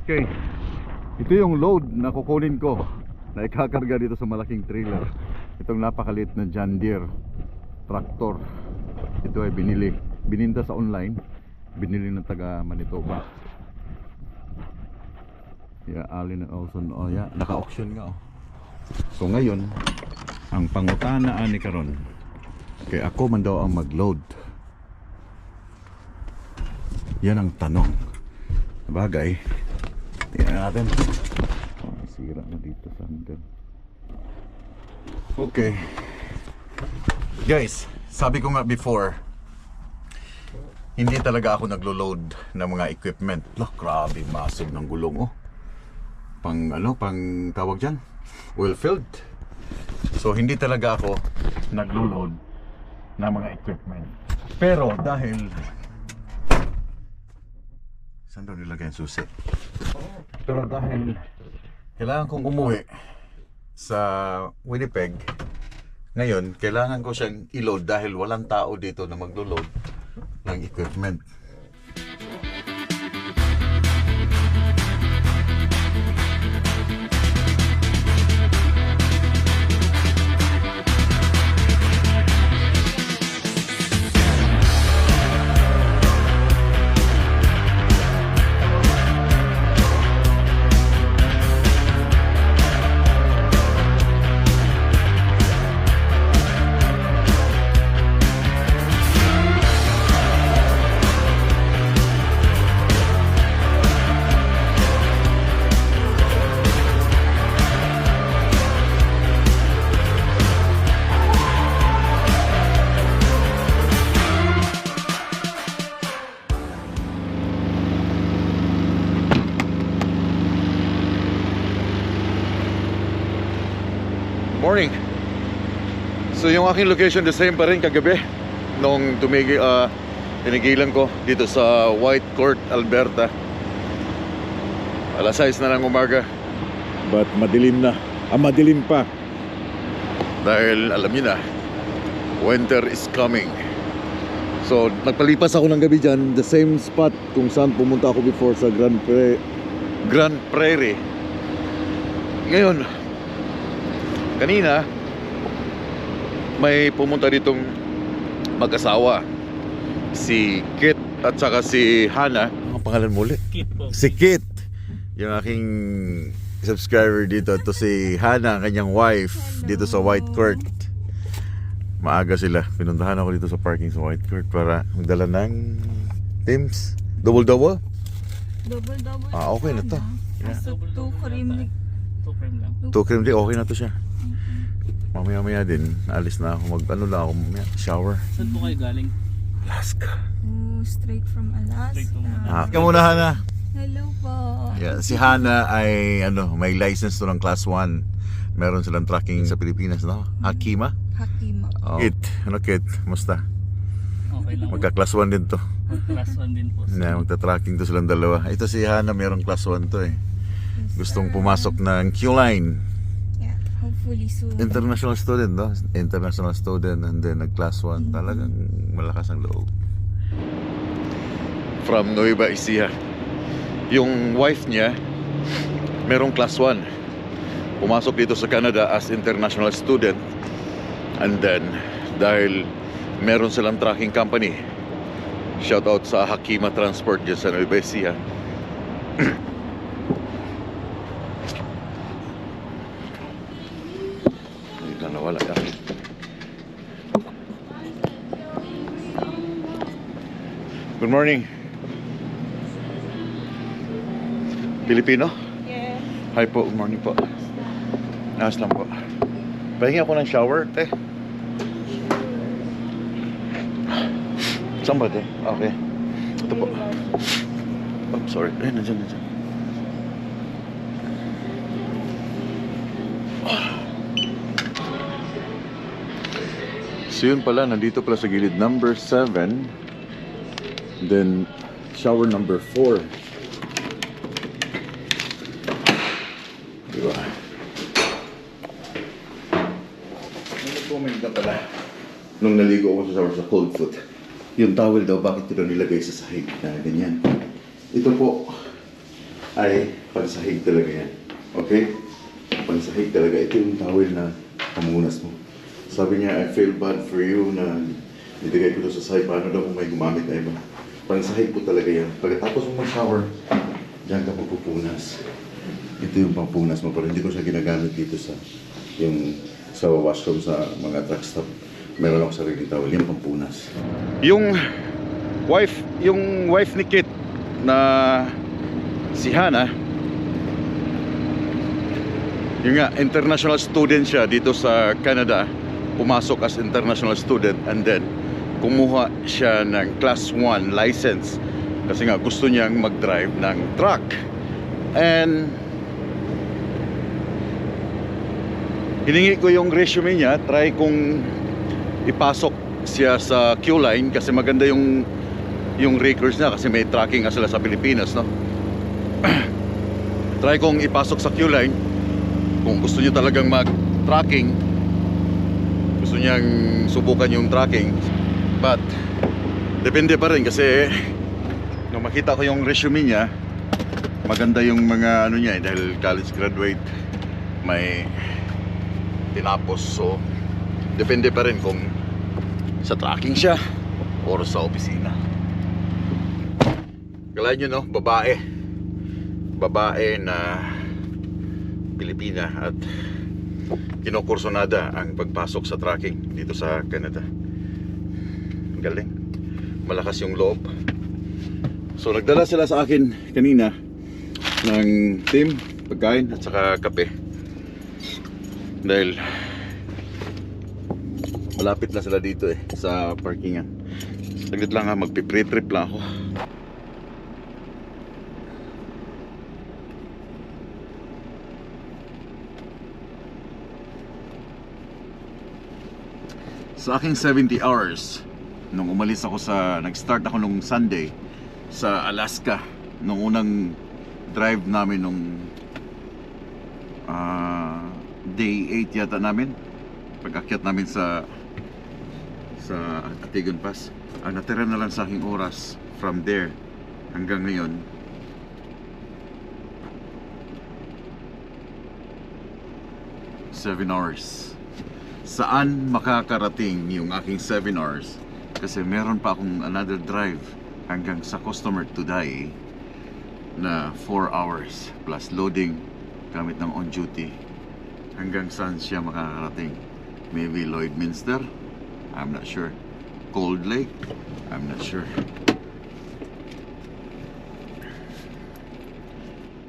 Okay, ito yung load na kukunin ko na ikakarga dito sa malaking trailer. Itong napakaliit na John Deere tractor. Ito ay bininta sa online, binili ng taga Manitoba. Yeah, Allen and Olson. Oh yeah, naka-auction nga oh. So ngayon, ang pangutanaan ni karon, kay ako man daw ang mag-load. Yan ang tanong. Bagay, tingnan natin. Oh, sira na dito sa hanggan. Okay. Guys, sabi ko nga before, hindi talaga ako naglo-load ng mga equipment. Loh, grabe, massive ng gulong oh. Pang tawag dyan? Oil filled. So hindi talaga ako naglo-load ng mga equipment. Pero dahil saan daw nilagay ang susi? Pero dahil kailangan kong umuwi sa Winnipeg, ngayon kailangan ko siyang i-load dahil walang tao dito na maglo-load ng equipment. Morning. So yung aking location the same pa rin kagabi nung tinigilan ko dito sa Whitecourt, Alberta. Alas 6 na ng umaga. But madilim na. Madilim pa. Dahil alam niyo na, winter is coming. So nagpalipas ako ng gabi dyan, the same spot kung saan pumunta ako before sa Grand Prairie. Ngayon, kanina, may pumunta ditong mag-asawa. Si Kit at saka si Hana. Ang pangalan mo ulit? Kit po. Si Kit. Yung aking subscriber dito. Ito si Hana, kanyang wife. Hello. Dito sa Whitecourt. Maaga sila. Pinuntahan ako dito sa parking sa Whitecourt para magdala ng Tims. Double-double? Double-double. Okay na to. Yeah. So, 2 cream. 2 cream lang. 2 cream din. Okay na to siya. Mamaya din, alis na ako shower. Saan po kayo galing? Alaska. Straight from Alaska. Ikaw muna, Hana. Hello po. Yeah, si Hana ay may license to ng class 1. Meron silang tracking sa Pilipinas, no? Hakima? Hakima. Oh. Kit, Kit? Musta? Okay lang. Magka-class 1 din to. Class 1 din po. Magta-tracking to silang dalawa. Ito si Hana, merong class 1 to eh. Gustong pumasok ng Q-line. Hopefully soon. International student, no? International student and then nag-class 1. Talagang malakas ang loob. From Nueva Ecija. Yung wife niya, merong class 1. Pumasok dito sa Canada as international student. And then, dahil meron silang tracking company, shout out sa Hakima Transport dyan sa Nueva Ecija. Wala ka. Good morning. Filipino? Yes. Hi po, good morning po. Naas lang po. Pahingi ako ng shower, te. Saan ba, te? Okay. Ito po. Oh, sorry. Nandiyan. So yun pala, nandito pala sa gilid number 7. Then shower number 4. Diba? Nag-comment na pala nung naligo ako sa shower sa cold foot. Yung towel daw, bakit ito nilagay sa sahig na ganyan? Ito po, ay pansahig talaga yan. Okay? Pansahig talaga. Ito yung towel na pamunas mo. Sabi niya, I feel bad for you na nilagay ko ito sa side. Paano daw kung may gumamit na iba? Pansahig po talaga yan. Pagkatapos mo mag-shower, diyan ka magpupunas. Ito yung pampunas mo. Pero hindi ko siya ginagamit dito sa washroom sa mga truck stop. Meron ako sariling towel. Yan pampunas. Yung wife ni Kit na si Hannah, yung nga, international student siya dito sa Canada. Pumasok as international student and then kumuha siya ng class 1 license kasi nga gusto niyang mag-drive ng truck. And hiningi ko yung resume niya, try kong ipasok siya sa Q-Line kasi maganda yung records niya kasi may tracking nga sila sa Pilipinas, no? Try kong ipasok sa Q-Line kung gusto niyo talagang mag-tracking, gusto niyang subukan yung tracking. But depende pa rin kasi nung makita ko yung resume niya, maganda yung mga ano niya dahil college graduate, may tinapos. So depende pa rin kung sa tracking siya or sa opisina. Kala nyo, no? Babae na Pilipina at kinukursonada ang pagpasok sa tracking dito sa Canada. Ang galing, malakas yung loob. So nagdala sila sa akin kanina ng team, pagkain at saka kape dahil malapit na sila dito sa parkingan. Saglit lang ha, magpi-pre-trip lang ako. Sa aking 70 hours nung umalis ako nag-start ako nung Sunday sa Alaska, nung unang drive namin nung day 8 yata namin, pag-akyat namin sa Atigun Pass. Ang natira na lang sa aking oras from there hanggang ngayon, seven hours. Saan makakarating yung aking 7 hours? Kasi meron pa akong another drive hanggang sa customer today na 4 hours plus loading gamit ng on duty. Hanggang saan siya makakarating? Maybe Lloydminster? I'm not sure. Cold Lake? I'm not sure.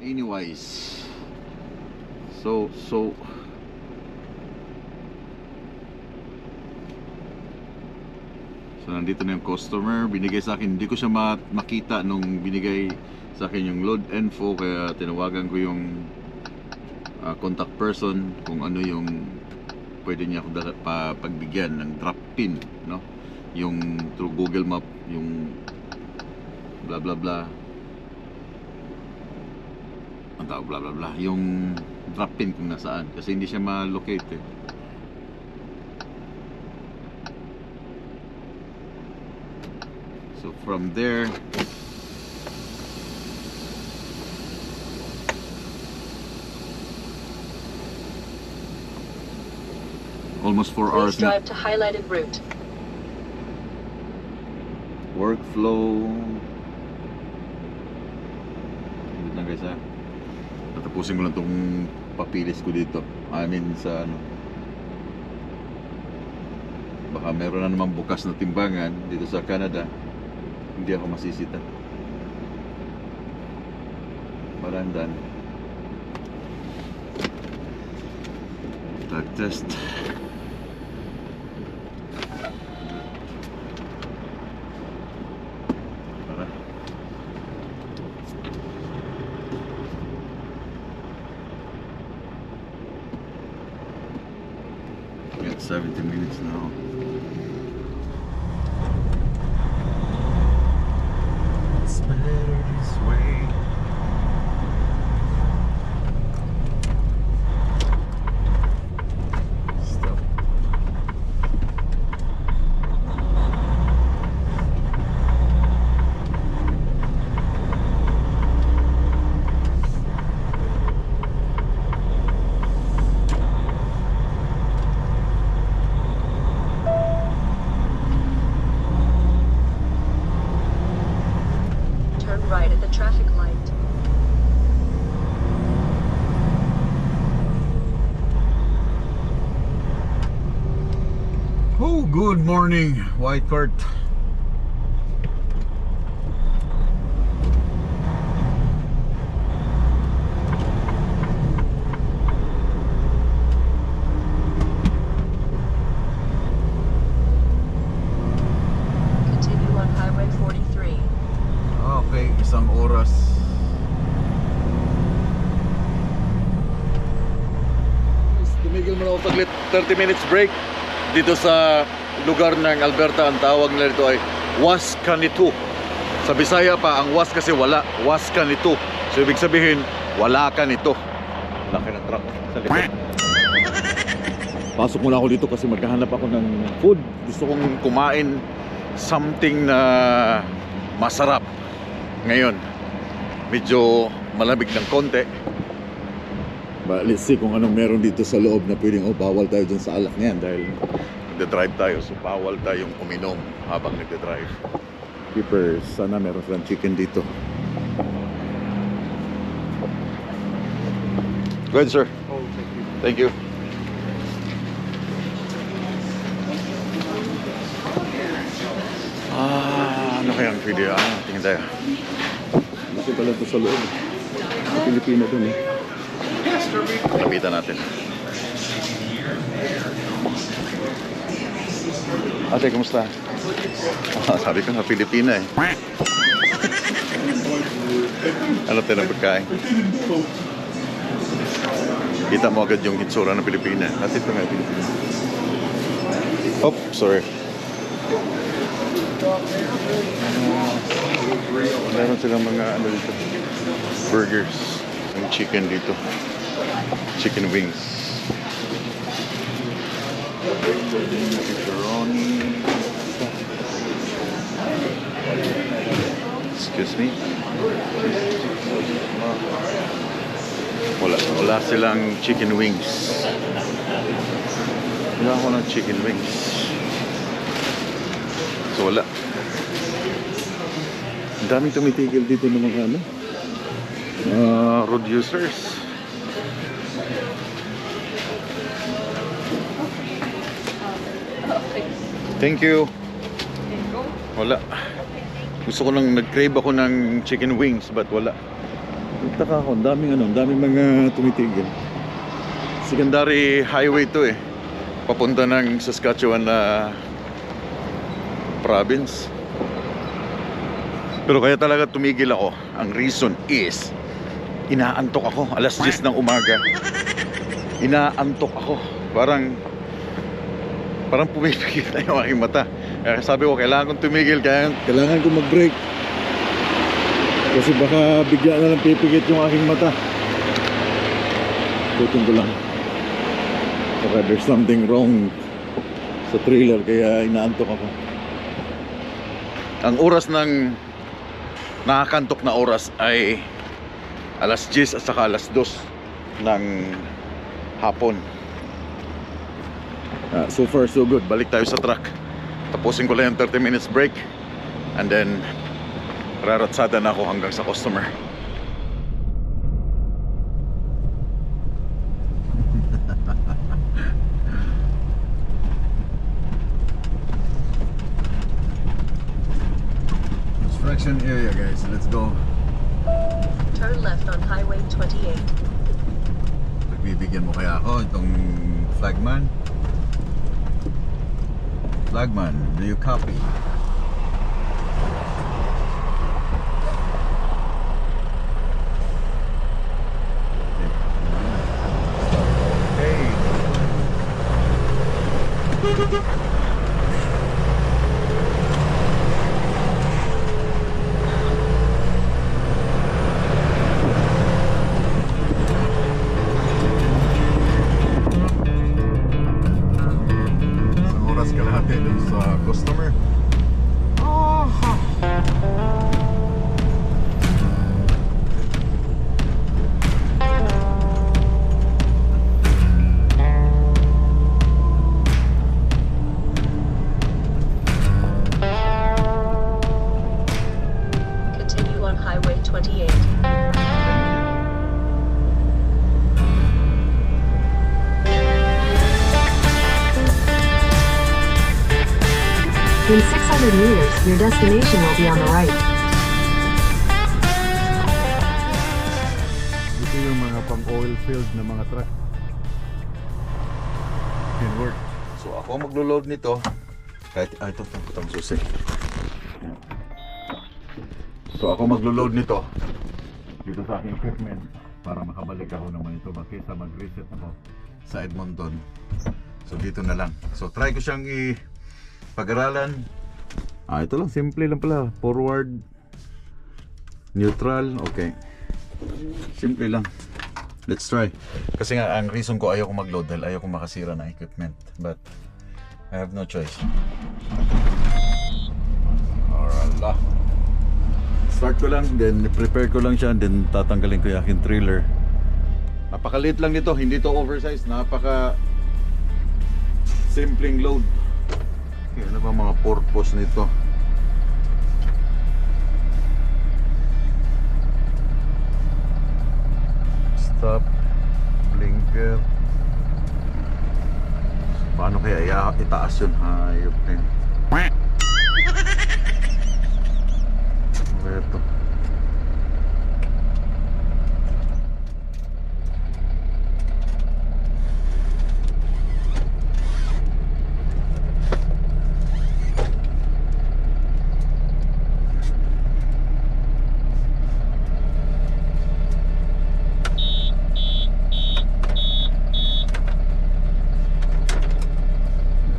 Anyways, so nandito na yung customer, binigay sa akin, hindi ko siya makita nung binigay sa akin yung load info, kaya tinawagan ko yung contact person kung ano yung pwede niya ako pagbigyan ng drop pin, no? Yung through Google Map, yung blah blah blah, ang tawag blah blah blah, yung drop pin kung nasaan, kasi hindi siya ma-locate So from there, almost 4 hours. Please drive to highlighted route. Workflow. Wait lang guys ha. Tatapusin ko lang itong papilis ko dito. I mean sa ano. Baka meron na naman bukas na timbangan dito sa Canada. Hindi ako masisita. Parang done. Drug test. Para. We got 70 minutes now. traffic light. Oh, good morning, White Court. Continue on Highway 43. Okay, isang oras. Tumigil mo na ako saglit, 30 minutes break. Dito sa lugar ng Alberta, ang tawag nila dito ay Waskanitu. Sa Bisaya pa, ang was kasi wala, Waskanitu. So ibig sabihin, wala ka nito. Laki ng truck sa likod. Pasok muna ako dito kasi maghahanap ako ng food. Gusto kong kumain something na masarap. Ngayon, medyo malamig ng konti. But let's see kung anong meron dito sa loob na pwedeng bawal tayo dyan sa alak niyan dahil nagde-drive tayo, so bawal tayong uminom habang nagde-drive. Keepers, sana meron silang chicken dito. Go ahead, sir. Thank you. Ano kayang pwede? Tingin tayo. Kasi pala ito sa loob. Sa Pilipino dun eh. Lapitan natin. Ate, kumusta? Sabi ko na Pilipina eh. Ano tayo ng pagkain? Kita mo agad yung hitsura ng Pilipina. Ate, ito nga Pilipina. Oh, sorry. Meron silang mga ano dito, burgers, yung chicken dito, chicken wings, pepperoni. Excuse me. Wala silang chicken wings. Wala ako ng chicken wings. So wala. Ang daming tumitigil dito ng mga ano, road users. Thank you. Wala. Gusto ko nang nag-crave ako ng chicken wings but wala. Nagtaka ako, ang daming mga tumitigil. Secondary highway to eh. Papunta ng Saskatchewan na province. Pero kaya talaga tumigil ako. Ang reason is inaantok ako. Alas 10 ng umaga. Inaantok ako. Parang pumipigil na yung aking mata. Kaya sabi ko, kailangan kong tumigil. Kailangan kong mag-break. Kasi baka bigla na lang pipigit yung aking mata. Tutin ko lang. Baka there's something wrong sa trailer. Kaya inaantok ako. Ang oras ng nakakantok na oras ay alas 10 at saka alas 2 ng hapon. So far so good. Balik tayo sa truck. Tapusin ko lang yung 30 minutes break and then raratsada na ako hanggang sa customer. Construction area guys, let's go. Turn left on Highway 28. Pagbibigyan mo kaya ako itong flagman? Flagman, do you copy? Isang oras kalahati dun sa customer. In 600 meters, your destination will be on the right. Ito yung mga pang-oil field na mga truck. Inward. So ako maglo-load nito. Kahit ito putang susi. So ako maglo-load nito dito sa aking equipment para makabalik ako naman ito bakit sa mag-reset ako sa Edmonton. So dito na lang. So try ko siyang pag-aralan. Ito lang, simple lang pala. Forward, neutral, okay. Simple lang. Let's try. Kasi nga ang reason ko ayaw ko mag-load dahil ayaw ko makasira ng equipment. But I have no choice. Alright. Start ko lang, then prepare ko lang siya, then tatanggalin ko yung aking trailer. Napakaliit lang nito, hindi to oversized, napaka simpleng load. Okay, ano ba mga purpose nito? Stop, blinker. Paano kaya itaas yun? Hayop na yun. Ito.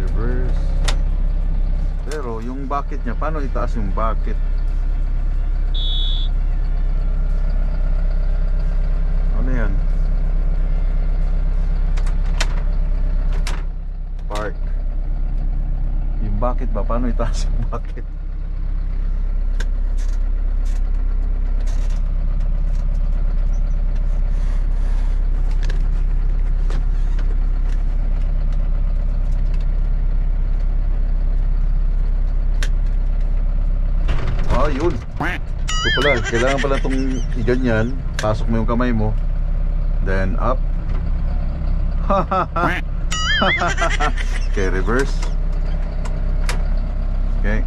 Reverse. Pero yung bucket niya, paano itaas yung bucket? Ano yan? Park. Yung bucket ba? Paano itaas yung bucket? Yun. Ito pala, kailangan pala itong iganyan. Pasok mo yung kamay mo. Then up. Okay, reverse. Okay.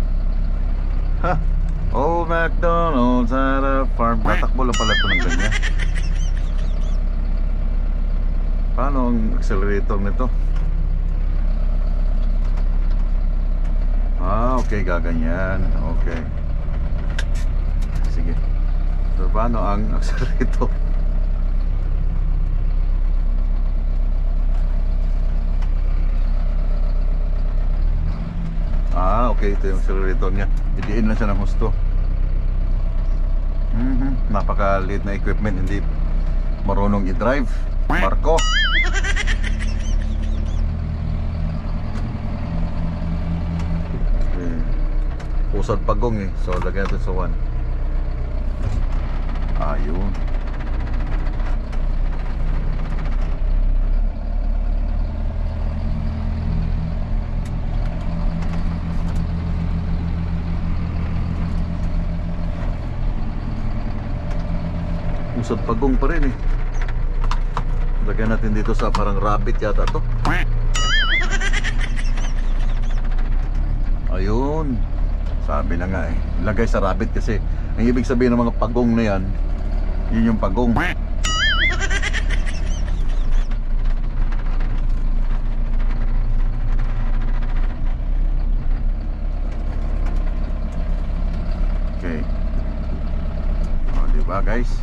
Ha. Old MacDonald's had a farm. Tatakbo lang pala ito ng ganyan. Paano ang accelerator nito? Okay, gaganyan. Okay. Sige. So, paano ang accelerator? Okay, ito yung accelerator niya. Idiin lang siya ng husto. Napakaliit na equipment, hindi marunong i-drive. Marco. Okay. Pusad pagong eh. So, lagyan natin sa 1. Ayun. Pusad pagong pa rin eh. Lagyan natin dito sa parang rabbit yata to. Ayun. Sabi na nga eh. Lagay sa rabbit kasi ang ibig sabihin ng mga pagong na yan, yun yung pagong. Okay. Diba guys?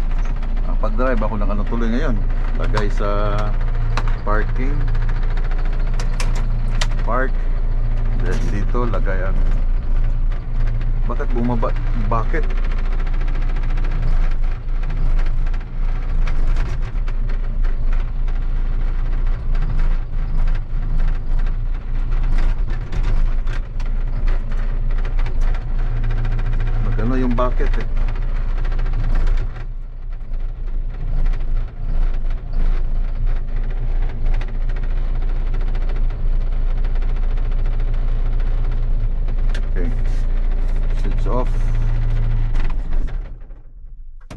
Ang pag-drive ako nakatuloy ngayon. Lagay sa parking. Park. Then dito lagay ang... Bakit bumaba? Bakit? Magano yung bakit eh. Off.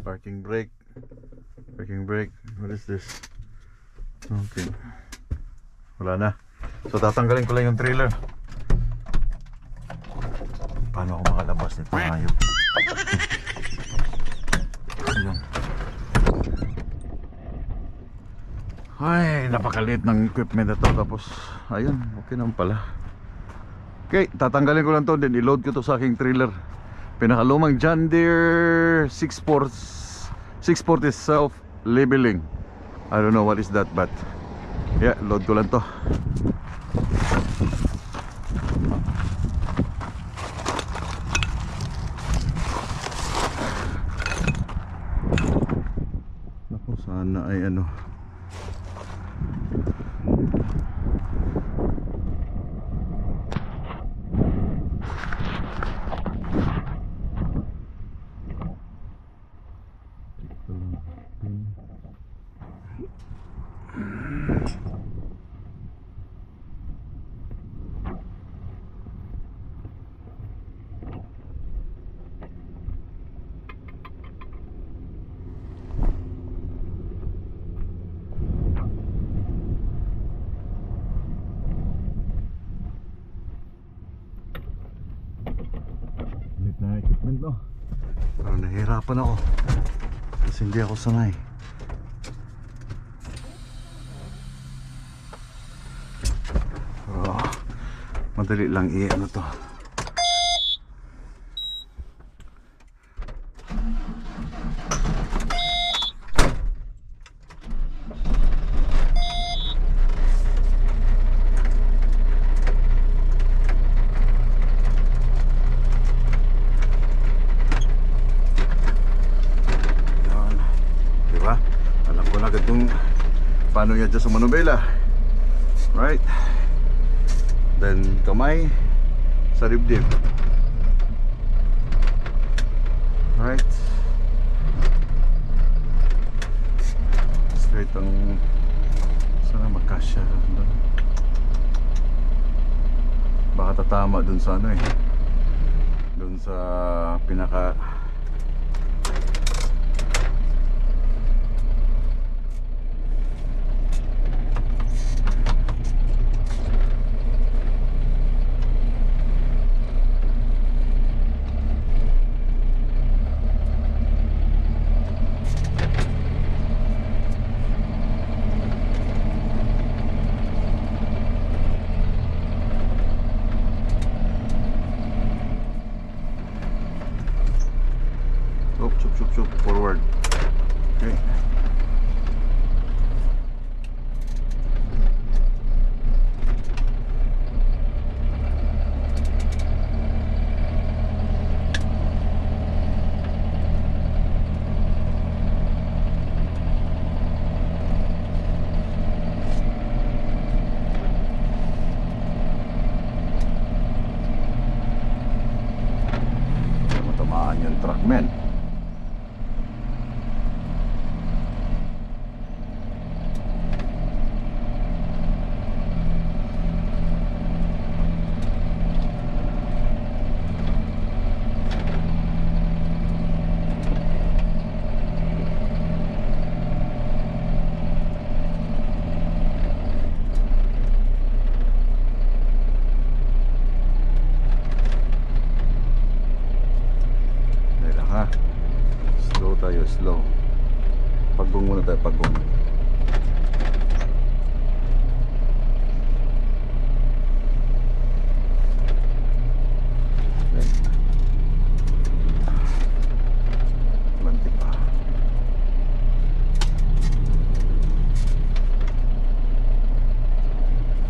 Parking brake. Parking brake. What is this? Okay. Wala na. So tatanggalin ko lang yung trailer. paano ako makalabas nito hayop. Ayun. Ay, napakaliit ng equipment na to. Tapos, ayun, okay naman pala. Okay, tatanggalin ko lang to. Then i-load ko to sa aking trailer. Pinakalumang John Deere 640 self-leveling. I don't know what is that, but yeah, load ko lang to. Naku, sana ay ano. Na equipment no. Parang nahihirapan ako kasi hindi ako sanay. Pero madali lang i-ano to. Paano i-adjust sa manubela, right? Then kamay sa dibdib, right? Straight ang sana magkasya doon. Baka tatama dun sa ano eh, dun sa pinaka forward. Okay. Matamaan yung truck, men. Slow. Paggong muna tayo, paggong. Okay. Mantik pa.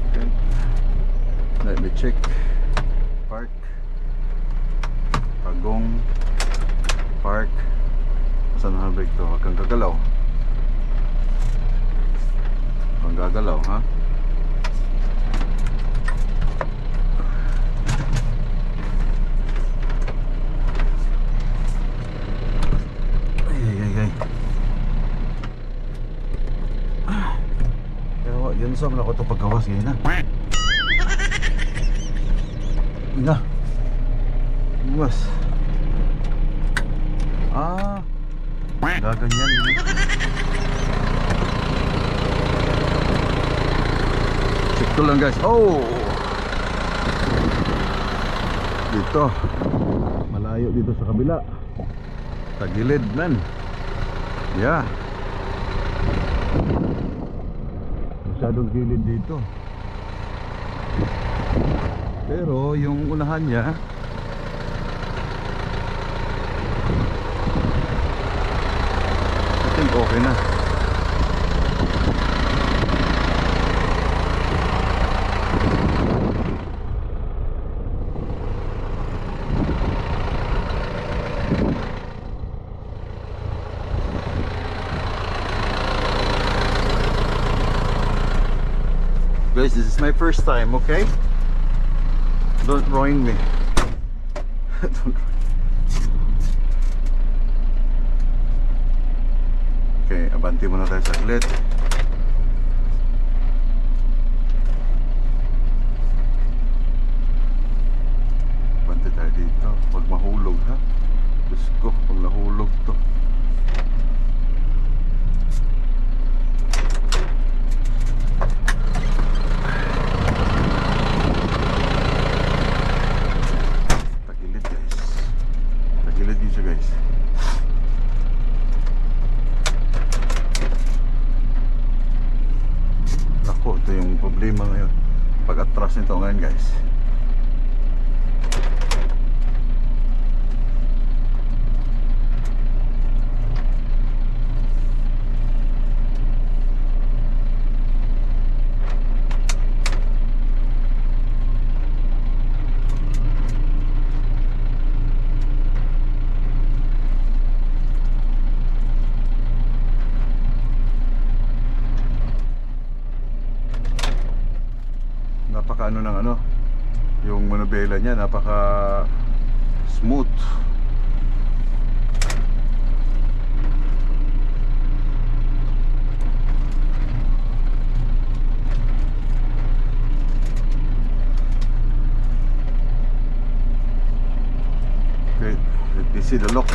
Okay. Let me check. Park. Paggong. Park. Saan ang handbrake to? Huwag kang gagalaw. Huwag kang gagalaw, ha? Ay. Pero yun sa mga ko ito paggawas ngayon na. Na. Mas. Gaganyan yun. Check ko lang guys. Oh! dito. Malayo dito sa kabila. Tagilid man. Yeah. Masyadong gilid dito. Pero yung unahan niya, I think okay na. Guys, this is my first time, okay? Don't ruin me. Don't ruin. Okay, abanti muna tayo saglit. Abanti tayo dito. Huwag mahulog, ha? Diyos ko, huwag nahulog to. Ito yung problema ngayon pag atras nito ngayon, guys. Napaka ano ng ano, yung manubela niya napaka smooth. Okay, let me see the lock.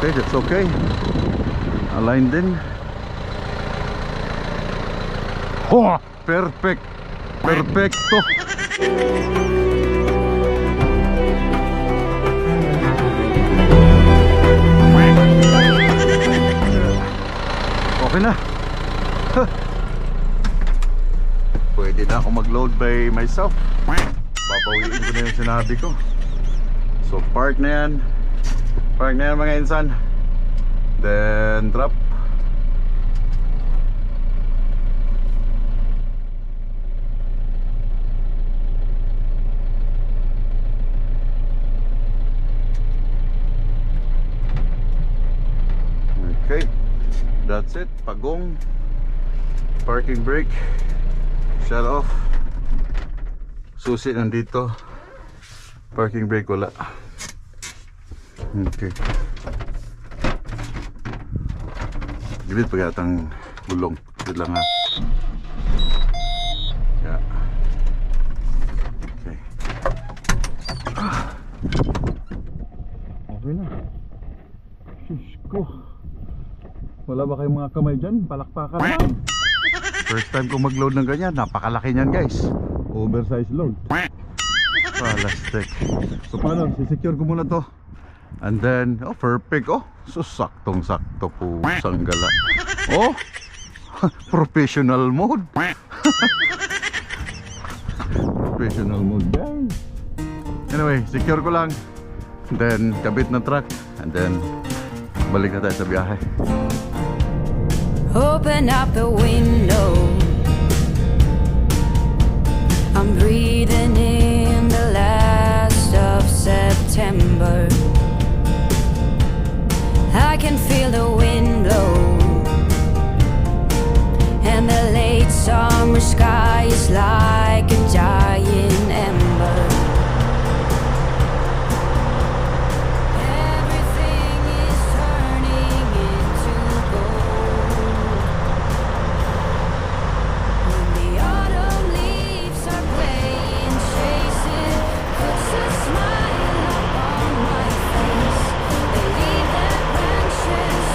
Okay, that's okay. Align din. Oh, perfect. Perfecto. Okay na. Huh. Pwede na ako mag-load by myself. Babawiin ko na yung sinabi ko. So park na yan. Park na yan mga insan. Then drop. Okay, that's it. Pagong. Parking brake. Shut off. Susi nandito. Parking brake wala. Okay. Gilid pa yatang gulong. Gilid lang ha. Yeah. Okay. Okay na. Shush ko. Wala ba kayong mga kamay dyan? Palakpakan lang. First time ko mag-load ng ganyan. Napakalaki niyan, guys. Oversized load. Palastik. So paano? Sisecure ko muna to. And then, oh, perfect. Oh, so saktong-sakto po. Sanggala. Oh, professional mode. Professional mode, guys. Anyway, secure ko lang. Then, kabit na truck. And then, balik na tayo sa biyahe. Open up the window. I'm breathing in the last of September. I can feel the wind blow, and the late summer sky is like a giant ember. Everything is turning into gold. When the autumn leaves are playing chase, it puts a smile up on my face. They leave their branches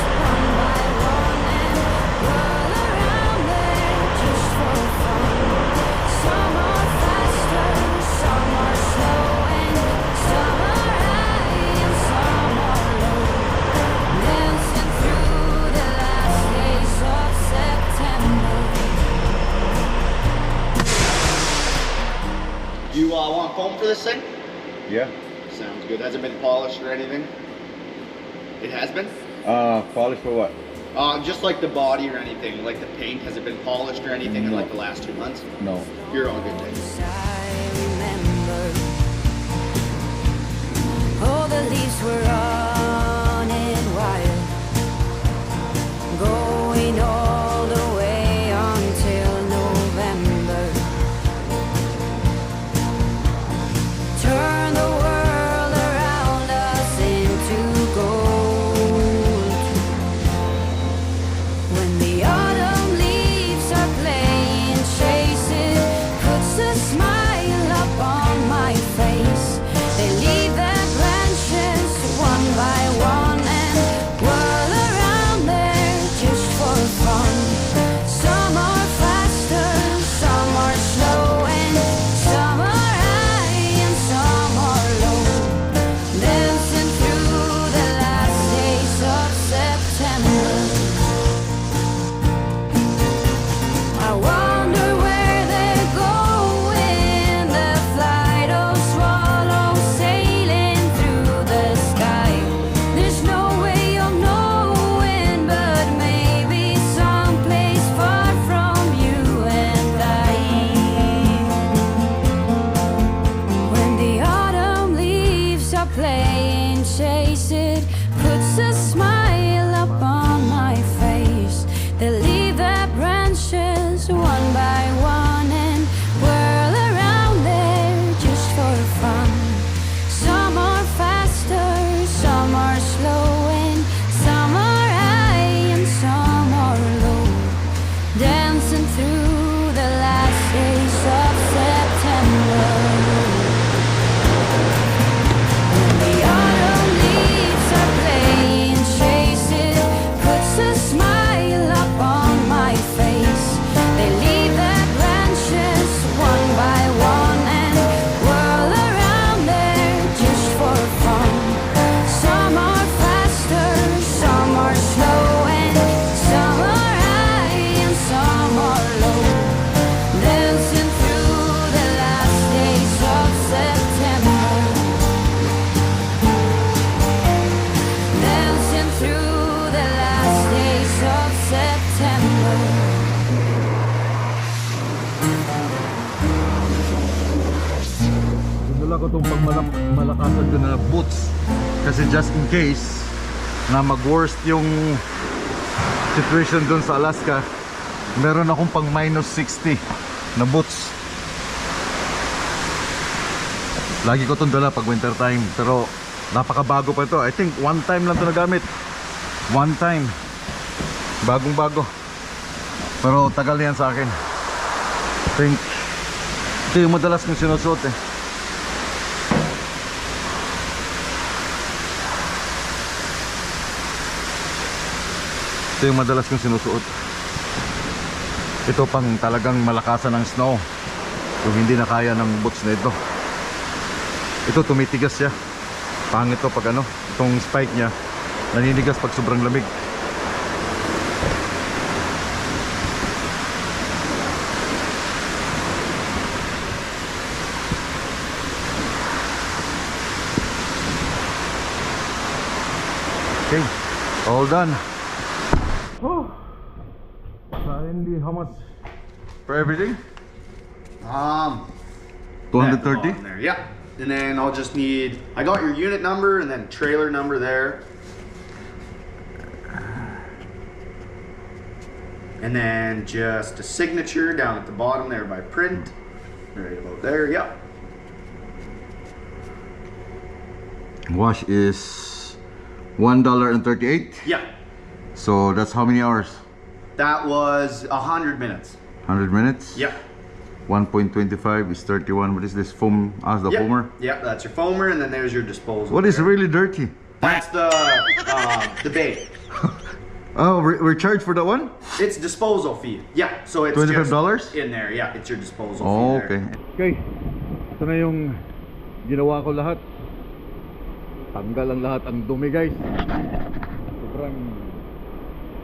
You want foam for this thing? Yeah. Sounds good. Has it been polished or anything? It has been? Polish for what? Just like the body or anything, like the paint, has it been polished or anything in like the last 2 months? No. You're all good then. I remember all the leaves were running wild, going all the way until November. Turn the world around us into gold. When the autumn leaves are playing chase it, puts a smile up on my face. They leave their branches one by one and whirl around there just for fun. Some are faster, some are slow, and some are high and some are low. Dancing through the last days of September. I wonder where they're going, the flight of swallows sailing through the sky. There's no way of knowing, but maybe someplace far from you and I. When the autumn leaves are playing chase it, puts a smile up on my face. They leave their branches one by one and whirl around there just for fun. Some are faster, some are slow, and some are high and some are low. Dancing through the last days of September. When the autumn leaves are playing chase it, puts a smile up on my face. They leave their branches one by one and whirl around there just for fun. Some are faster, some are slow, and some are high and some are low. Dancing through the last days of September. Dancing through the last days of September. Dala ko itong pangmalakasan ko na boots. Kasi just in case na mag-worst yung situation dun sa Alaska, meron akong pang minus 60 na boots. Lagi ko itong dala pag winter time, pero napakabago pa ito. I think one time lang ito nagamit. One time. Bagong bago. Pero tagal yan sa akin. I think ito yung madalas kong sinusuot eh. Ito yung madalas kong sinusuot. Ito pang talagang malakasan ng snow. Kung hindi na kaya ng boots na ito. Ito tumitigas siya. Pangit to pag ano, itong spike niya naninigas pag sobrang lamig. Okay, all done. Oh, finally, how much for everything? 230? On there. Yeah. And then I'll just need, I got your unit number and then trailer number there. And then just a signature down at the bottom there by print. Right about there, yeah. Wash is $1.38. Yeah. So that's how many hours? That was 100 minutes. 100 minutes? Yeah. 1.25 is 31. What is this foam? The Yep. foamer? Yep, that's your foamer, and then there's your disposal. What is there. really dirty? That's the bait. Oh, we're charged for that one? It's disposal fee. Yeah, so it's $25? just in there. Yeah, it's your disposal Oh, fee. okay. Okay. Ito na yung ginawa ko lahat. Tanggal ang lahat ang dumi, guys. Sobrang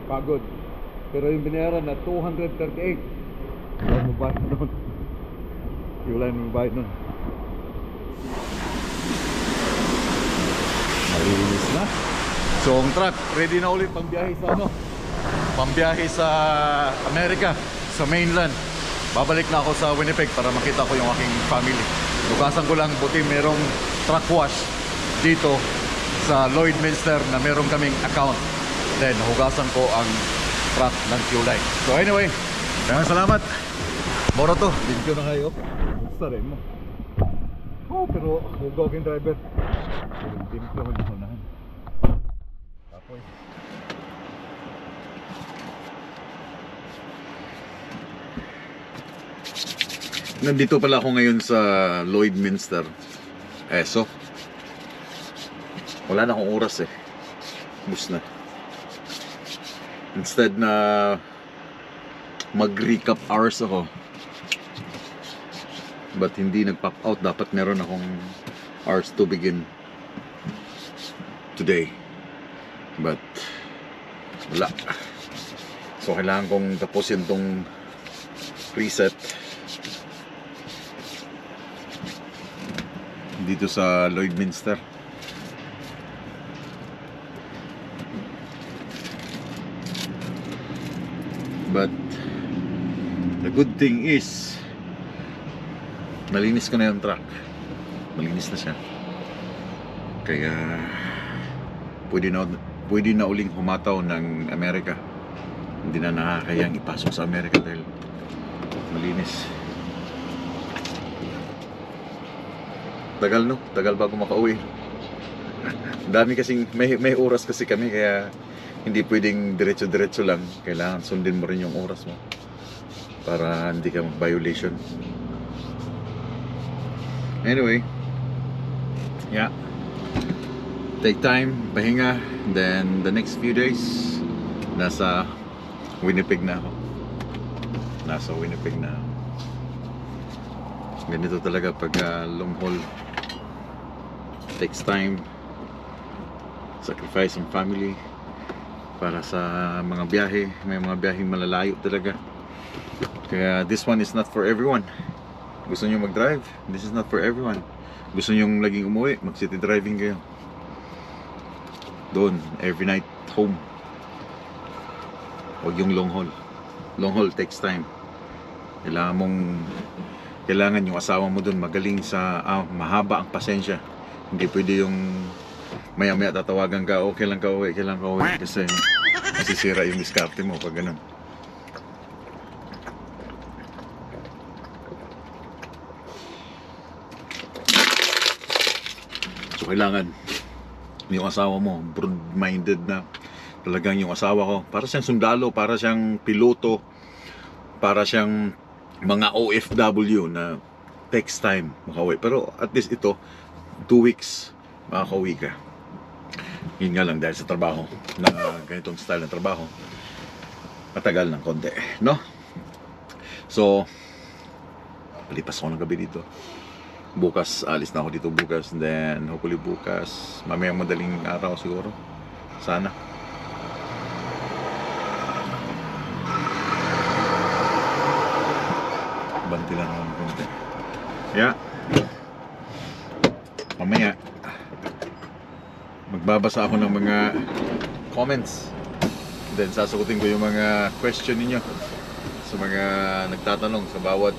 pagod. Pero yung binayaran na 238. Wala mo ba doon? Wala mo ba doon? Malinis na. So ang truck, ready na ulit pambiyahe sa ano? Pambiyahe sa Amerika, sa mainland. Babalik na ako sa Winnipeg para makita ko yung aking family. Bukasan ko lang, buti merong truck wash dito sa Lloydminster na merong kaming account. Then hugasan ko ang truck ng Q-Light. So anyway, maraming salamat. Moro to, video na kayo. Gusto rin mo. Oh, pero hugaw yung driver. Hindi ko yung unahan. Tapos nandito pala ako ngayon sa Lloydminster. So wala na akong oras eh. Bus na. Instead na mag-recap hours ako, but hindi nag-pop out, dapat meron akong hours to begin today, but wala. So kailangan kong tapusin tong preset dito sa Lloydminster. But the good thing is malinis ko na yung truck. Malinis na siya. Kaya pwede na uling humataw ng Amerika. Hindi na nakakayang ipasok sa Amerika dahil malinis. Tagal no? Tagal bago makauwi. Dami kasing may oras kasi kami, kaya hindi pwedeng diretso-diretso lang. Kailangan sundin mo rin yung oras mo para hindi ka mag-violation. Anyway, yeah, take time, pahinga. Then the next few days nasa Winnipeg na ako. Nasa Winnipeg na ako. Ganito talaga pag long haul. Takes time. Sacrifice ang family para sa mga biyahe. May mga biyaheng malalayo talaga. Kaya this one is not for everyone. Gusto nyo mag-drive? This is not for everyone. Gusto nyo laging umuwi? Mag-city driving kayo. Doon, every night home. Huwag yung long haul. Long haul takes time. Kailangan yung asawa mo doon magaling sa mahaba ang pasensya. Hindi pwede yung maya-maya tatawagan ka, okay lang ka uwi, kasi masisira yung diskarte mo pag ganun. So kailangan yung asawa mo broad-minded na. Talagang yung asawa ko, para siyang sundalo, para siyang piloto, para siyang mga OFW na takes time makauwi. Pero at least ito, 2 weeks makakauwi ka. Yun nga lang dahil sa trabaho, na ganitong style ng trabaho, matagal ng konti, no? So palipas ako ng gabi dito. Bukas, alis na ako dito bukas. Then hopefully bukas, mamayang madaling araw siguro, sana. Banti lang ako ng konti. Yeah. Mamaya magbabasa ako ng mga comments, then sasagutin ko yung mga question ninyo sa mga nagtatanong sa bawat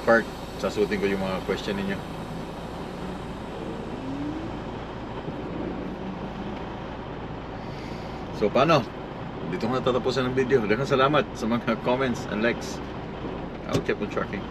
part. Sasagutin ko yung mga question ninyo. So paano? Dito ko natatapusan ng video. Daghang salamat sa mga comments and likes. I'll keep on tracking.